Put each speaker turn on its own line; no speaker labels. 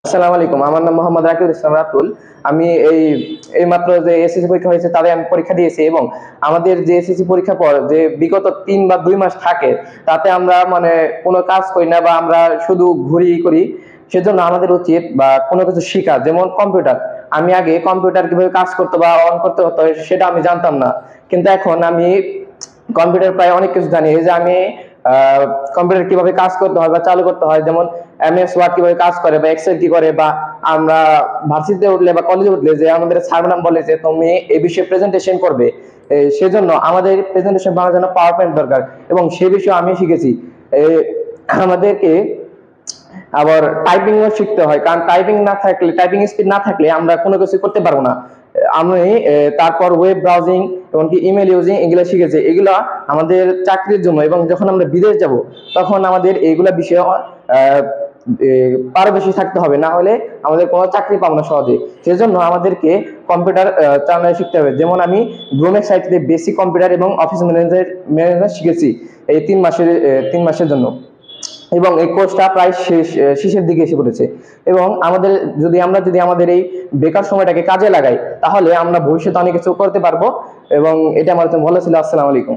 আসসালামু আলাইকুম। আমার নাম মোহাম্মদ রাকিবুল ইসলাম রাতুল। আমি এইমাত্র যে এসএসসি পরীক্ষা হয়েছে তাদের আমি পরীক্ষা দিয়েছি, এবং আমাদের যে এসএসসি পরীক্ষার পর যে বিগত ৩ বা ২ মাস থাকে তাতে আমরা মানে কোনো কাজ করি না বা আমরা শুধু ঘুরি করি। সেজন্য আমাদের উচিত বা কোনো কিছু শিখা, যেমন কম্পিউটার। আমি আগে কম্পিউটার কিভাবে কাজ করতে বা অন করতে হতো সেটা আমি জানতাম না। কিন্তু এখন আমি কম্পিউটার প্রায় অনেক কিছু জানি। এই যে আমি কম্পিউটার কিভাবে কাজ করতে হয় বা চালু করতে হয়, যেমন এমএস ওয়ার্ড কিভাবে কাজ করে বা এক্সেল কি করে, বা আমরা ভার্সিটিতে উঠলে বা কলেজে উঠলে যে আমাদের স্যার ম্যাডাম বলে যে তুমি এই বিষয়ে প্রেজেন্টেশন করবে, সেজন্য আমাদের প্রেজেন্টেশন বানানোর জন্য পাওয়ার পয়েন্ট দরকার, এবং সে বিষয়ে আমি শিখেছি। আমাদেরকে আবার টাইপিংও শিখতে হয়, কারণ টাইপিং স্পিড না থাকলে আমরা কোনো কিছু করতে পারবো না। আমি তারপর ওয়েব ব্রাউজিং এমনকি ইমেল ইউজিং এগুলো শিখেছি। এগুলো আমাদের চাকরির জন্য, এবং যখন আমরা বিদেশ যাব তখন আমাদের এইগুলা বিষয়ে পারদর্শী থাকতে হবে, না হলে আমাদের কোনো চাকরি পাবো না সহজে। সেজন্য আমাদেরকে কম্পিউটার চালানো শিখতে হবে। যেমন আমি গ্রোমেক সাইটে বেসিক কম্পিউটার এবং অফিস ম্যানেজমেন্ট শিখেছি এই 3 মাসের জন্য, এবং এই কোর্সটা প্রায় শেষের দিকে এসে পড়েছে। এবং আমরা যদি আমাদের এই বেকার সময়টাকে কাজে লাগাই তাহলে আমরা ভবিষ্যতে অনেক কিছু করতে পারবো। এবং এটা আমার জন্য ভালো ছিল। আসসালামু আলাইকুম।